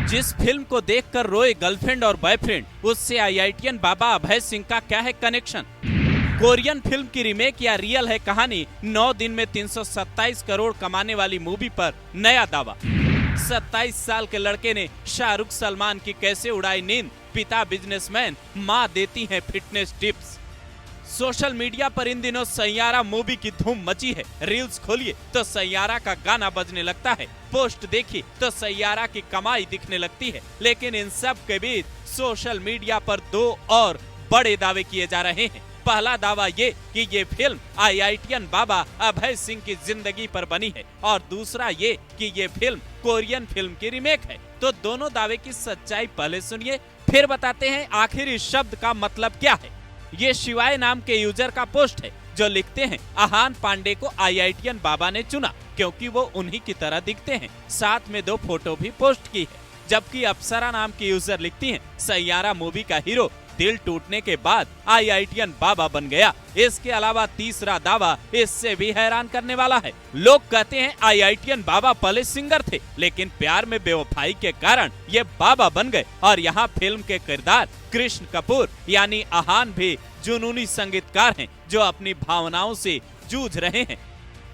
जिस फिल्म को देखकर रोए गर्लफ्रेंड और बॉयफ्रेंड, उससे आईआईटीएन बाबा अभय सिंह का क्या है कनेक्शन? कोरियन फिल्म की रीमेक या रियल है कहानी? 9 दिन में 327 करोड़ कमाने वाली मूवी पर नया दावा। 27 साल के लड़के ने शाहरुख सलमान की कैसे उड़ाई नींद? पिता बिजनेसमैन, मां देती हैं फिटनेस टिप्स। सोशल मीडिया पर इन दिनों सैयारा मूवी की धूम मची है। रील्स खोलिए तो सैयारा का गाना बजने लगता है, पोस्ट देखिए तो सैयारा की कमाई दिखने लगती है। लेकिन इन सब के बीच सोशल मीडिया पर 2 और बड़े दावे किए जा रहे हैं। पहला दावा ये कि ये फिल्म आईआईटीएन बाबा अभय सिंह की जिंदगी पर बनी है और दूसरा ये कि ये फिल्म कोरियन फिल्म की रीमेक है। तो दोनों दावे की सच्चाई पहले सुनिए, फिर बताते हैं आखिर इस शब्द का मतलब क्या है। ये शिवाय नाम के यूजर का पोस्ट है जो लिखते हैं आहान पांडे को आईआईटीएन बाबा ने चुना क्योंकि वो उन्हीं की तरह दिखते हैं। साथ में 2 फोटो भी पोस्ट की है। जबकि अप्सरा नाम की यूजर लिखती हैं सैयारा मूवी का हीरो दिल टूटने के बाद आईआईटीएन बाबा बन गया। इसके अलावा तीसरा दावा इससे भी हैरान करने वाला है। लोग कहते हैं आईआईटीएन बाबा पहले सिंगर थे लेकिन प्यार में बेवफाई के कारण ये बाबा बन गए और यहाँ फिल्म के किरदार कृष्ण कपूर यानी आहान भी जुनूनी संगीतकार हैं जो अपनी भावनाओं से जूझ रहे हैं।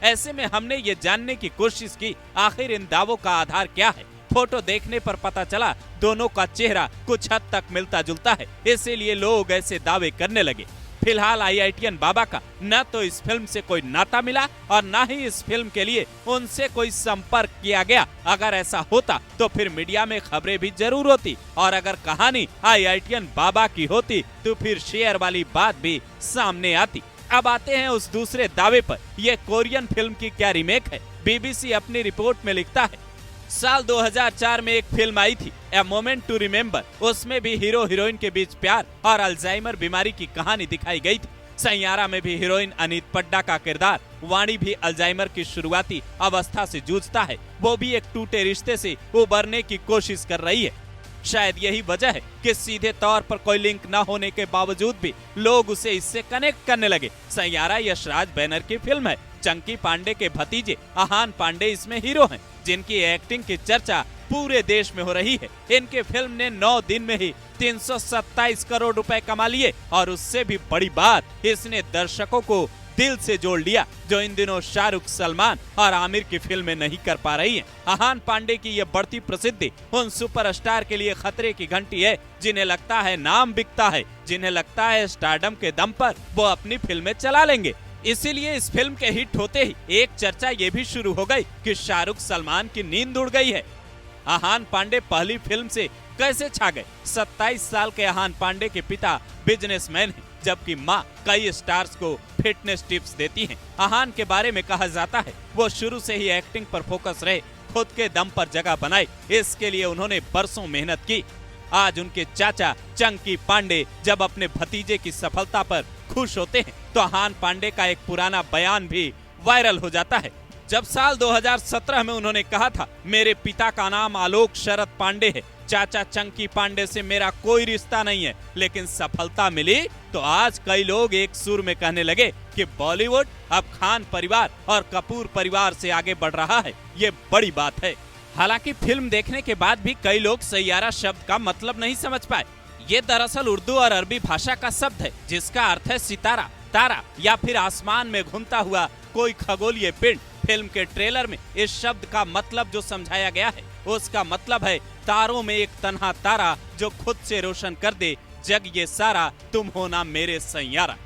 ऐसे में हमने ये जानने की कोशिश की आखिर इन दावों का आधार क्या है। फोटो देखने पर पता चला दोनों का चेहरा कुछ हद तक मिलता जुलता है, इसीलिए लोग ऐसे दावे करने लगे। फिलहाल आईआईटीएन बाबा का न तो इस फिल्म से कोई नाता मिला और न ही इस फिल्म के लिए उनसे कोई संपर्क किया गया। अगर ऐसा होता तो फिर मीडिया में खबरें भी जरूर होती और अगर कहानी आईआईटीएन बाबा की होती तो फिर शेयर वाली बात भी सामने आती। अब आते हैं उस दूसरे दावे पर। यह कोरियन फिल्म की क्या रीमेक है? बीबीसी अपनी रिपोर्ट में लिखता है साल 2004 में एक फिल्म आई थी ए मोमेंट टू रिमेम्बर। उसमें भी हीरो हीरोइन के बीच प्यार और अल्जाइमर बीमारी की कहानी दिखाई गई थी। सैयारा में भी हीरोइन अनीत पड्डा का किरदार वाणी भी अल्जाइमर की शुरुआती अवस्था से जूझता है। वो भी एक टूटे रिश्ते से उबरने की कोशिश कर रही है। शायद यही वजह है कि सीधे तौर पर कोई लिंक न होने के बावजूद भी लोग उसे इससे कनेक्ट करने लगे। सैयारा यशराज बैनर की फिल्म है। चंकी पांडे के भतीजे आहान पांडे इसमें हीरो हैं, जिनकी एक्टिंग की चर्चा पूरे देश में हो रही है। इनके फिल्म ने 9 दिन में ही 327 करोड़ रुपए कमा लिए और उससे भी बड़ी बात इसने दर्शकों को दिल से जोड़ लिया जो इन दिनों शाहरुख, सलमान और आमिर की फिल्में नहीं कर पा रही हैं। आहान पांडे की ये बढ़ती प्रसिद्धि उन सुपरस्टार के लिए खतरे की घंटी है जिन्हें लगता है नाम बिकता है, जिन्हें लगता है स्टारडम के दम पर वो अपनी फिल्में चला लेंगे। इसीलिए इस फिल्म के हिट होते ही एक चर्चा ये भी शुरू हो गई कि शाहरुख सलमान की नींद उड़ गई है। आहान पांडे पहली फिल्म से कैसे छा गए? 27 साल के आहान पांडे के पिता बिजनेसमैन हैं, जबकि मां कई स्टार्स को फिटनेस टिप्स देती हैं। आहान के बारे में कहा जाता है वो शुरू से ही एक्टिंग पर फोकस रहे, खुद के दम पर जगह बनाई। इसके लिए उन्होंने बरसों मेहनत की। आज उनके चाचा चंकी पांडे जब अपने भतीजे की सफलता पर खुश होते हैं तो आहान पांडे का एक पुराना बयान भी वायरल हो जाता है। जब साल 2017 में उन्होंने कहा था मेरे पिता का नाम आलोक शरद पांडे है, चाचा चंकी पांडे से मेरा कोई रिश्ता नहीं है, लेकिन सफलता मिली तो आज कई लोग एक सुर में कहने लगे कि बॉलीवुड अब खान परिवार और कपूर परिवार से आगे बढ़ रहा है। ये बड़ी बात है। हालांकि फिल्म देखने के बाद भी कई लोग सैयारा शब्द का मतलब नहीं समझ पाए। ये दरअसल उर्दू और अरबी भाषा का शब्द है जिसका अर्थ है सितारा, तारा या फिर आसमान में घूमता हुआ कोई खगोलीय पिंड। फिल्म के ट्रेलर में इस शब्द का मतलब जो समझाया गया है उसका मतलब है तारों में एक तन्हा तारा जो खुद से रोशन कर दे जग ये सारा, तुम हो ना मेरे सैयारा।